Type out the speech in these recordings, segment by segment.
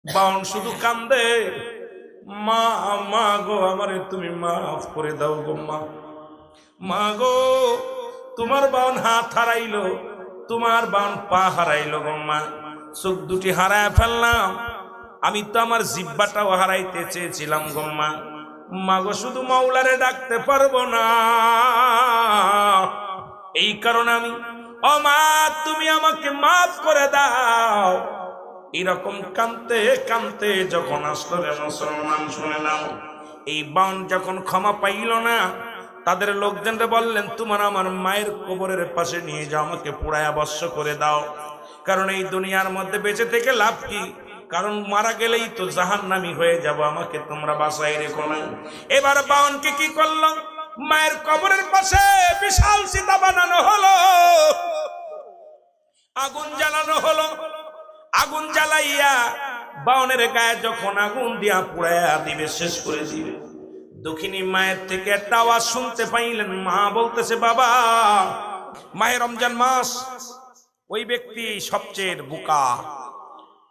বাউন শুধু কান্দে, মা মা গো আমারে তুমি মাফ করে দাও গো মা। মা গো তোমার বাউন হাত হারাইলো, তোমার বাউন পা হারাইলো গো মা। চোখ দুটি হারায় ফেললাম, আমি তো আমার জিহ্বাটাও হারাইতে চেয়েছিলাম গো মা। মা গো শুধু মাওলারে ডাকতে পারবো না, এই কারণে আমি, ও মা তুমি আমাকে মাফ করে দাও। এরকম কানতে কানতে যখন আসলো রে মুসলমান, শুনে নাও, এই বাউন যখন ক্ষমা পাইল না, তাদের লোকজনরা বললেন তোমার আমার মায়ের কবরের পাশে নিয়ে যাও, আমাকে পোড়ায়া বর্ষ করে দাও। কারণ এই দুনিয়ার মধ্যে বেঁচে থেকে লাভ কি, কারণ মারা গেলেই তো জাহান্নামী হয়ে যাব, আমাকে তোমরা বাঁচাই রেখো না। এবার বাউনকে কি করলো, মায়ের কবরের পাশে বিশাল সীতা বানানো হলো, আগুন জ্বালানো হলো। আগুন জ্বালাইয়া বাউনের গায়ে যখন আগুন দিয়া পুড়াইয়া দিবে, শেষ করে দিবে, দক্ষিণী মায়ের থেকে একটা আওয়াজ শুনতে পাইলেন। মা বলতেছে, বাবা, মাহে রমজান মাস, ওই ব্যক্তি সবচেয়ে বোকা,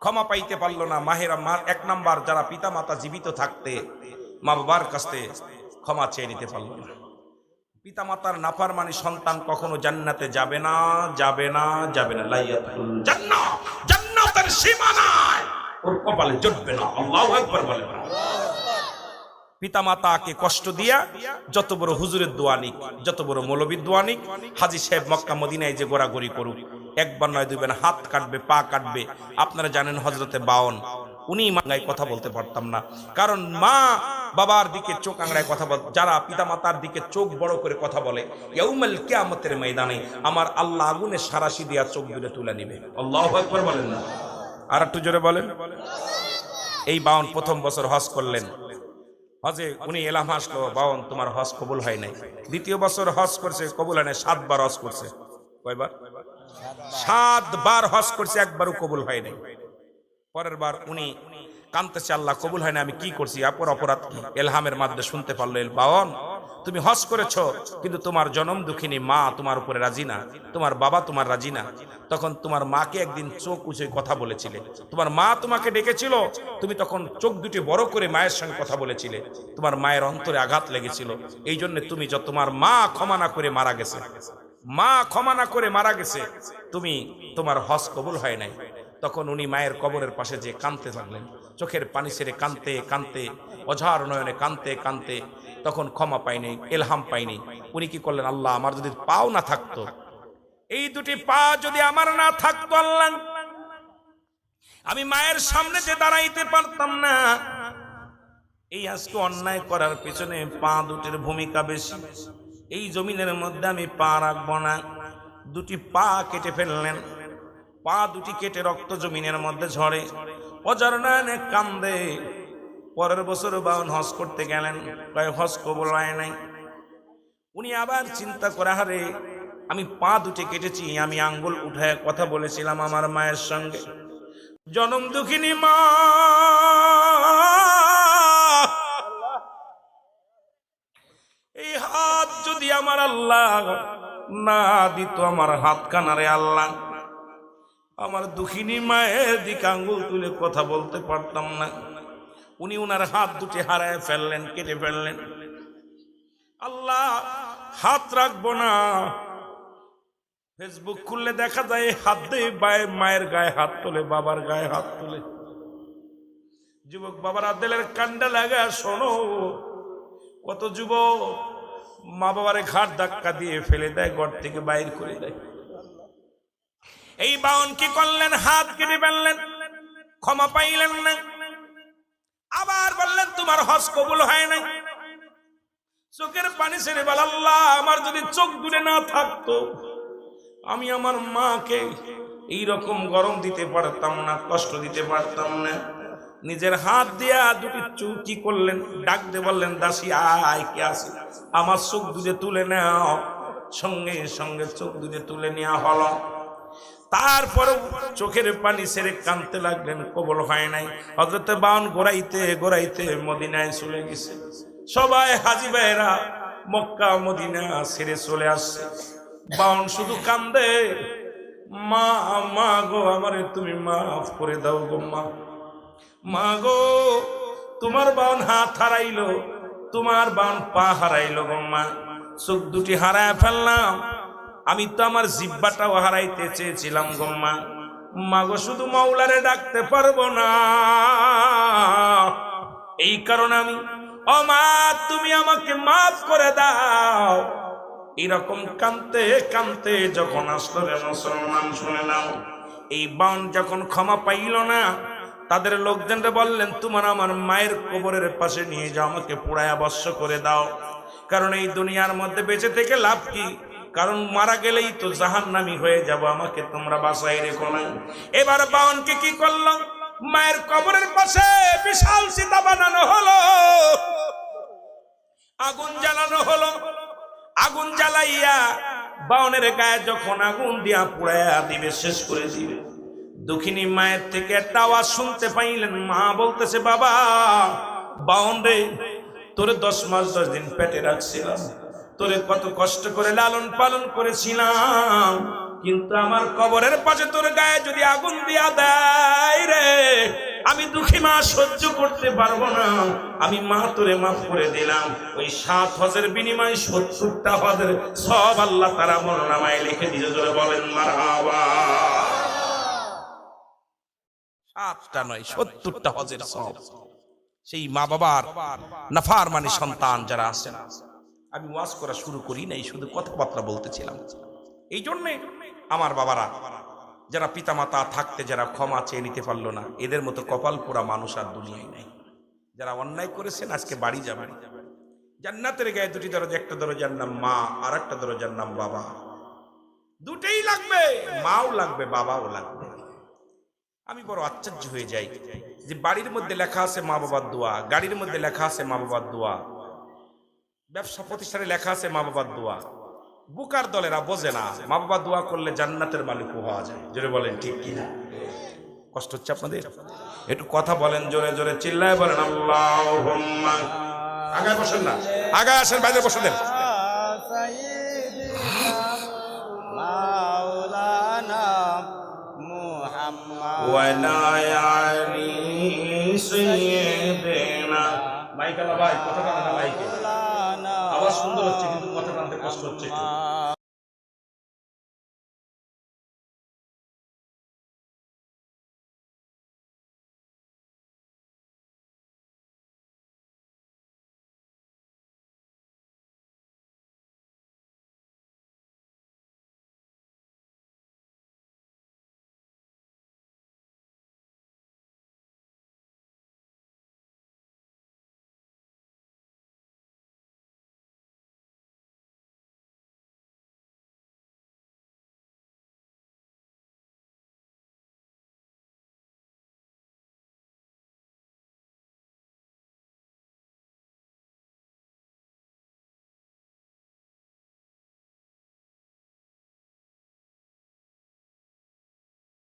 ক্ষমা পাইতে পারলো না। মাহের এক নাম্বার যারা পিতা মাতা জীবিত থাকতে মা বাবার কাছে ক্ষমা চেয়ে নিতে পারলো না। পিতা মাতার নাফরমানি সন্তান কখনো জান্নাতে যাবে না, যাবে না, যাবে না। লাইয়াতুল জান্নাহ, জান্নাতের সীমা নাই, ওর কপালে জুটবে না। আল্লাহু আকবার বলে। পিতা মাতাকে কষ্ট দিয়া যত বড় হুজুরের দোয়া নিক, যত বড় মৌলবীর দোয়া নিক, হাজী সাহেব মক্কা মদিনায় যে গোড়াগড়ি করুক, একবার নয় দুইবার হাত কাটবে, পা কাটবে। আপনারা জানেন হযরতে বাউন, উনি মাঙ্গায় কথা বলতে পারতাম না, কারণ মা বাবার দিকে চোখ আংড়ায় কথা বল, যারা পিতা মাতার দিকে চোখ বড় করে কথা বলে, ইয়াউমাল কিয়ামতের ময়দানে আমার আল্লাহ আগুনে সারাশি দিয়া চোখ দুটো তুলে নিবে। আল্লাহু আকবার বলেন না? আর একটু জোরে বলেন। এই বাউন প্রথম বছর হজ করলেন, হজে উনি এলাম আসলো, বাউন তোমার হজ কবুল হয় নাই। দ্বিতীয় বছর হজ করছে, কবুল হয় নাই। 7 বার হজ করছে। কয়বার? 7 বার হজ করছে, একবারও কবুল হয় নাই। পরের বার উনি কাঁদতেছে, আল্লাহ কবুল হয় না, আমি কি করছি, অপরাধ কি? এলহামের মাধ্যমে শুনতে পারলো, বাউন তুমি হজ করেছো, কিন্তু তোমার জনম দুঃখিনী মা তোমার উপরে রাজি না, তোমার বাবা তোমার রাজি না। তখন তোমার মাকে একদিন চোখ উঁচে কথা বলেছিলে, তোমার মা তোমাকে ডেকেছিল, তুমি তখন চোখ দুটি বড় করে মায়ের সঙ্গে কথা বলেছিলে, তোমার মায়ের অন্তরে আঘাত লেগেছিল। এই জন্য তুমি তোমার মা ক্ষমা না করে মারা গেছে, মা ক্ষমা না করে মারা গেছে, তুমি তোমার হজ কবুল হয় নাই। তখন উনি মায়ের কবরের পাশে যে কাঁদতে থাকলেন, চোখের পানি ছেড়ে কাঁদতে কাঁদতে, অঝার নয়নে কাঁদতে কাঁদতে, তখন ক্ষমা পাইনি, এলহাম পাইনি। উনি কি করলেন, আল্লাহ আমার যদি পাও না থাকতো, এই দুটি পা যদি আমার না থাকতো, আল্লাহ আমি মায়ের সামনে যে দাঁড়াইতে পারতাম না। এই আজকে অন্যায় করার পিছনে পা দুটির ভূমিকা বেশি। এই জমিনের মধ্যে আমি পা রাখবো না। দুটি পা কেটে ফেললেন, পা দুটি কেটে রক্ত জমিনের মধ্যে ঝরে, অজার নয়নে কান্দে। পরের বছর বাউন হজ করতে গেলেন, কয় হজ কবুল হয় নাই। উনি আবার চিন্তা করে, হারে আমি পা দুটি কেটেছি, আমি আঙ্গুল উঠায় কথা বলেছিলাম আমার মায়ের সঙ্গে, জনম দুঃখিনী মা, এই হাত যদি আমার আল্লাহ না দিত, আমার হাত কানারে আল্লাহ, আমার দুঃখিনী মায়ের দিকে আঙ্গুল তুলে কথা বলতে পারতাম না। উনি উনার হাত দুটি হারায় ফেললেন, কেটে ফেললেন। আল্লাহ হাত রাখবো না। ফেসবুক খুললে দেখা যায় হাত দিয়ে মায়ের গায়ে হাত তোলে, বাবার গায়ে হাত তোলে। যুবক বাবারা দিলের কান্ডা লাগা শোনো, কত যুবক মা বাবারে ঘাট ধাক্কা দিয়ে ফেলে দেয়, ঘর থেকে বাইর করে দেয়। এই বাউন কি করলেন, হাত কেটে ফেললেন, ক্ষমা পাইলেন না। আবার বললেন তোমার হজ কবুল হয় নাই। চোখের পানি ছেড়ে বল, আল্লাহ আমার যদি চোখ দূরে না থাকতো, আমি আমার মাকে এইরকম গরম দিতে পারতাম না, কষ্ট দিতে পারতাম না। নিজের হাত দিয়া দুটি চোখ কি করলেন, ডাক দিয়ে বললেন, দাসী আয়, কে আছে, আমার চোখ দুধে তুলে নাও। সঙ্গে সঙ্গে চোখ দুধে তুলে নেওয়া হলো। তারপরে চোখের পানি ছেড়ে কাঁদতে লাগলেন, কবুল হয় নাই। হযরতে বাউন গোড়াইতে গোড়াইতে মদিনায় চলে গেছে। সবাই হাজী ভাইরা মক্কা মদিনা ছেড়ে চলে আসছে। বাউন শুধু কান্দে, মা মা গো আমারে তুমি মাফ করে দাও গো মা। মা গো তোমার বাউন হাত হারাইলো, তোমার বাউন পা হারাইলো গো মা, চোখ দুটি হারায় ফেললাম, আমি তো আমার জিহ্বাটাও হারাইতে চেয়েছিলাম গো মা। মা গো শুধু মাওলারে ডাকতে পারবো না, এই কারণে আমি, ও মা তুমি আমাকে মাফ করে দাও। এরকম কানতে কানতে যখন আসলো রে মুসলমান, শুনে নাও, এই বাউন যখন ক্ষমা পাইল না, তাদের লোকজনরা বললেন তোমার আমার মায়ের কবরের পাশে নিয়ে যাও, আমাকে পুড়ায় অবশ্য করে দাও, কারণ এই দুনিয়ার মধ্যে বেঁচে থেকে লাভ কি, কারণ মারা গেলেই তো জাহান্নামী হয়ে যাব, আমাকে তোমরা বাঁচাই রেখো না। এবার বাউনকে কি করলো, মায়ের কবরের পাশে বিশাল সীতা বানানো হলো, আগুন জ্বালানো হলো, আগুন জ্বালাইয়া বাউনের গায়ে যখন আগুন দিয়া পুড়াইয়া দিবে, শেষ করে দিবে, দুঃখিনী মায়ের থেকে একটা আওয়াজ শুনতে পাইলেন, মা বলতেছে বাবা বাউন রে, তোরে 10 মাস 10 দিন পেটে রাখছিলাম, তোরে কত কষ্ট করে লালন পালন করেছিলাম, কিন্তু আমার কবরের পাশে তোর গায়ে যদি আগুন দিয়া দেয় রে, আমি দুঃখী মা সহ্য করতে পারবো না, আমি মা তোরে মাফ করে দিলাম। ওই 7 হজের বিনিময়ে 70টা হজের সব আল্লাহ তারা আমলনামায় লিখে দিয়েছে, জোরে বলেন মারহাবা। 7টা নয় 70টা হজের সব সেই মা বাবার নাফরমানি সন্তান যারা আছেন। আমি ওয়াজ করা শুরু করি নাই, শুধু কথাবার্তা বলতেছিলাম। এই জন্যে আমার বাবারা যারা পিতামাতা থাকতে যারা ক্ষমা চেয়ে নিতে পারলো না, এদের মতো কপাল পোড়া মানুষ আর দুনিয়ায় নাই। যারা অন্যায় করেছেন আজকে বাড়ি যাবেন, জান্নাতের গায়ে 2টি দরজা, একটা দরজার নাম মা, আর একটা দরজার নাম বাবা। দুটেই লাগবে, মাও লাগবে বাবাও লাগবে। আমি বড় আশ্চর্য হয়ে যাই যে বাড়ির মধ্যে লেখা আছে মা বাবার দোয়া, গাড়ির মধ্যে লেখা আছে মা বাবার দোয়া, ব্যবসা প্রতিষ্ঠানে লেখা আছে মা বাবার দোয়া, বুকার দলেরা বোঝে না মা বাবা দোয়া করলে জান্নাতের মালিক হওয়া যায়। জোরে বলেন ঠিক কিনা? কষ্ট হচ্ছে আপনাদের? একটু কথা বলেন জোরে জোরে, চিল্লায় বলেন আল্লাহুম্মা। আগায় বসেন না, আগায় আসেন, বাইরে বসে দেন। আওয়াজ সুন্দর হচ্ছে কিন্তু কথা টানতে কষ্ট হচ্ছে।